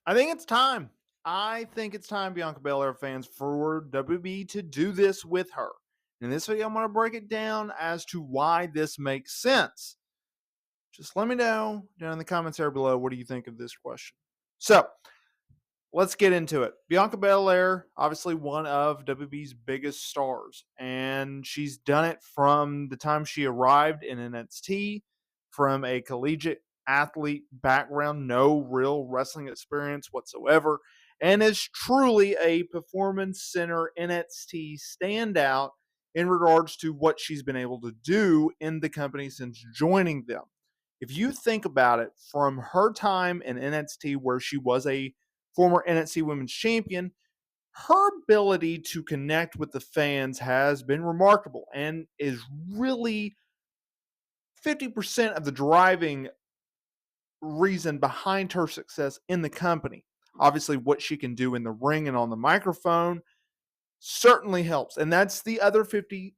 I think it's time. I think it's time, Bianca Belair fans, for WB to do this with her. In this video, I'm going to break it down as to why this makes sense. Just let me know down in the comments area below, what do you think of this question? So, let's get into it. Bianca Belair, obviously one of WB's biggest stars, and she's done it from the time she arrived in NXT, from a collegiate athlete background, no real wrestling experience whatsoever, and is truly a performance center NXT standout in regards to what she's been able to do in the company since joining them. If you think about it, from her time in NXT, where she was a former NXT Women's Champion, her ability to connect with the fans has been remarkable and is really 50% of the driving reason behind her success in the company. Obviously, what she can do in the ring and on the microphone certainly helps. And that's the other 50%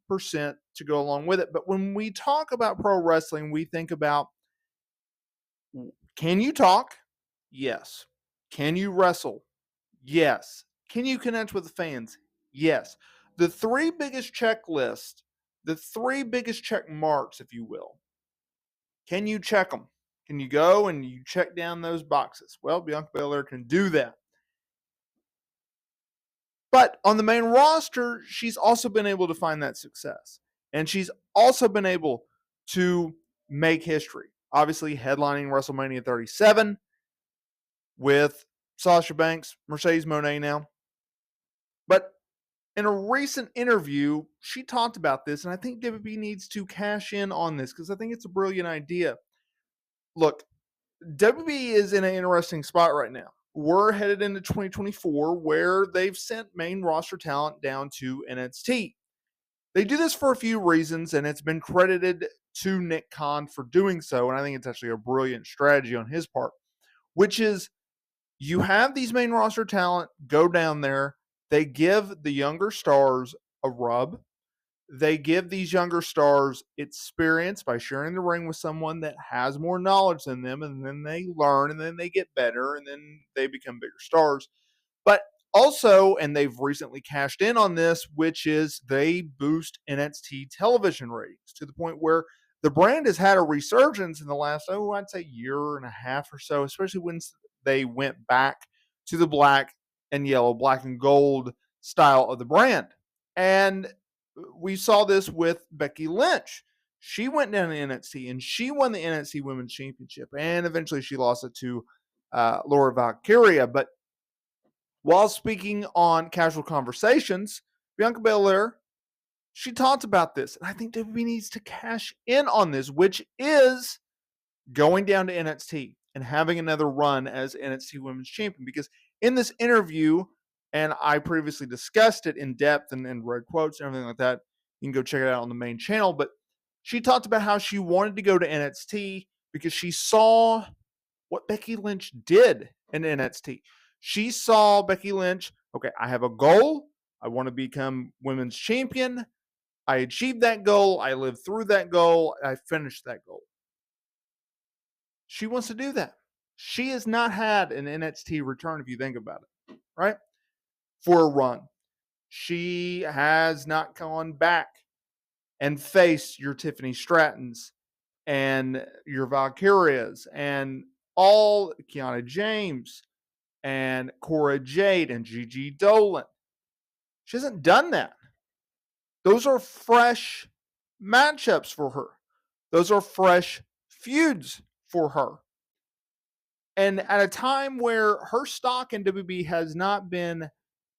to go along with it. But when we talk about pro wrestling, we think about, can you talk? Yes. Can you wrestle? Yes. Can you connect with the fans? Yes. The three biggest checklists, the three biggest check marks, if you will, can you check them? Can you go and you check down those boxes? Well, Bianca Belair can do that. But on the main roster, she's also been able to find that success. And she's also been able to make history. Obviously, headlining WrestleMania 37 with Sasha Banks, Mercedes Moné now. But in a recent interview, she talked about this, and I think WWE needs to cash in on this because I think it's a brilliant idea. Look, WWE is in an interesting spot right now. We're headed into 2024 where they've sent main roster talent down to NXT. They do this for a few reasons, and it's been credited to Nick Khan for doing so, and I think it's actually a brilliant strategy on his part, which is you have these main roster talent go down there. They give the younger stars a rub. They give these younger stars experience by sharing the ring with someone that has more knowledge than them, and then they learn, and then they get better, and then they become bigger stars. But also, and they've recently cashed in on this, which is they boost NXT television ratings to the point where the brand has had a resurgence in the last, I'd say year and a half or so, especially when they went back to the black and yellow, black and gold style of the brand. And we saw this with Becky Lynch. She went down to NXT and she won the NXT Women's Championship, and eventually she lost it to Laura Valkyria. But while speaking on Casual Conversations, Bianca Belair, she talked about this, and I think WWE needs to cash in on this, which is going down to NXT and having another run as NXT Women's Champion. Because in this interview, and I previously discussed it in depth and read quotes and everything like that, you can go check it out on the main channel. But she talked about how she wanted to go to NXT because she saw what Becky Lynch did in NXT. She saw Becky Lynch, okay, I have a goal. I want to become women's champion. I achieved that goal. I lived through that goal. I finished that goal. She wants to do that. She has not had an NXT return, if you think about it, right? For a run. She has not gone back and faced your Tiffany Strattons and your Valkyrias and all Kiana James and Cora Jade and Gigi Dolan. She hasn't done that. Those are fresh matchups for her. Those are fresh feuds for her. And at a time where her stock in WB has not been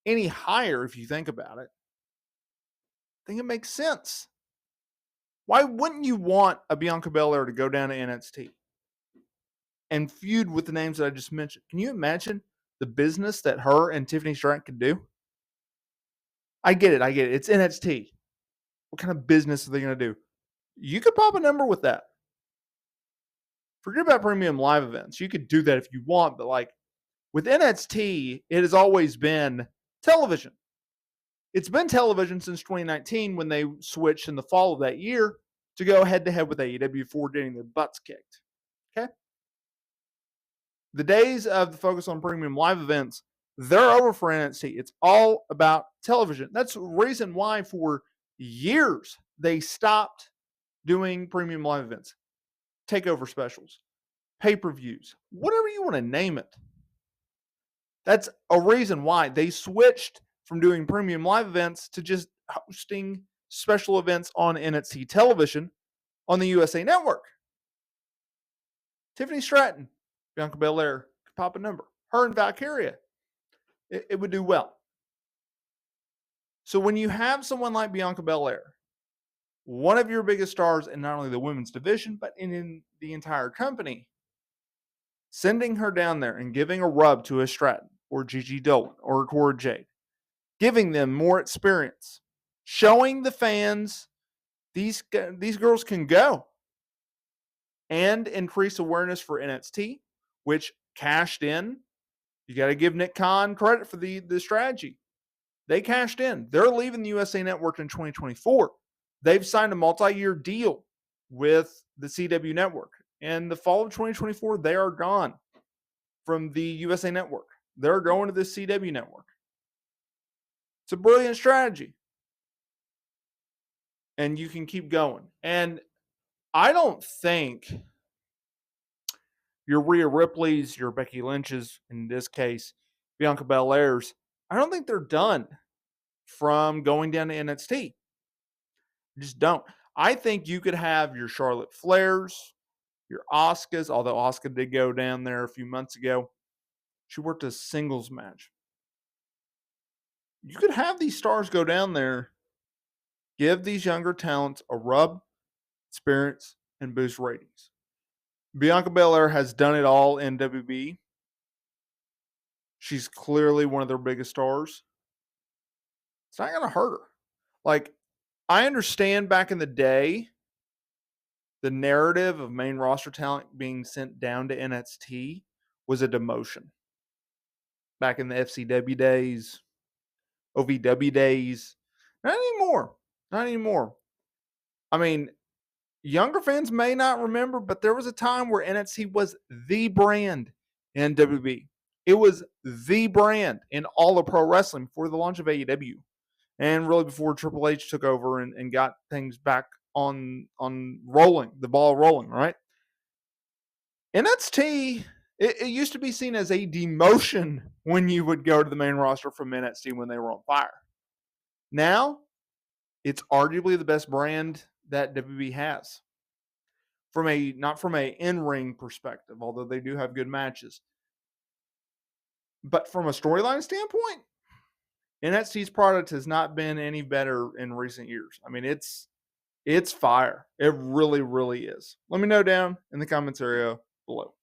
any higher, if you think about it, I think it makes sense. Why wouldn't you want a Bianca Belair to go down to NXT and feud with the names that I just mentioned? Can you imagine the business that her and Tiffany Stratton could do? I get it. It's NXT. What kind of business are they going to do? You could pop a number with that. Forget about premium live events. You could do that if you want, but like with NXT, it has always been television. It's been television since 2019 when they switched in the fall of that year to go head to head with AEW for getting their butts kicked. Okay. The days of the focus on premium live events, they're over for NXT. It's all about television. That's the reason why for years they stopped doing premium live events, takeover specials, pay-per-views, whatever you want to name it. That's a reason why they switched from doing premium live events to just hosting special events on NXT television on the USA Network. Tiffany Stratton, Bianca Belair could pop a number. Her and Valkyria, it would do well. So when you have someone like Bianca Belair, one of your biggest stars in not only the women's division, but in the entire company, sending her down there and giving a rub to a Stratton or Gigi Dolan or a Cora Jade, giving them more experience, showing the fans these girls can go, and increase awareness for NXT, which cashed in. You got to give Nick Khan credit for the strategy. They cashed in. They're leaving the USA Network in 2024. They've signed a multi-year deal with the CW Network. In the fall of 2024, they are gone from the USA Network. They're going to the CW Network. It's a brilliant strategy. And you can keep going. And I don't think your Rhea Ripley's, your Becky Lynch's, in this case, Bianca Belair's, I don't think they're done from going down to NXT. Just don't. I think you could have your Charlotte Flairs, your Asukas, although Asuka did go down there a few months ago. She worked a singles match. You could have these stars go down there, give these younger talents a rub, experience, and boost ratings. Bianca Belair has done it all in WB. She's clearly one of their biggest stars. It's not going to hurt her. Like, I understand back in the day, the narrative of main roster talent being sent down to NXT was a demotion. Back in the FCW days, OVW days. Not anymore. Not anymore. I mean, younger fans may not remember, but there was a time where NXT was the brand in WB. It was the brand in all of pro wrestling before the launch of AEW. And really before Triple H took over and got things back on rolling, the ball rolling, right? NXT, it used to be seen as a demotion when you would go to the main roster from NXT when they were on fire. Now, it's arguably the best brand that WB has. Not from a in-ring perspective, although they do have good matches. But from a storyline standpoint, NXT's product has not been any better in recent years. I mean, it's fire. It really, really is. Let me know down in the comments area below.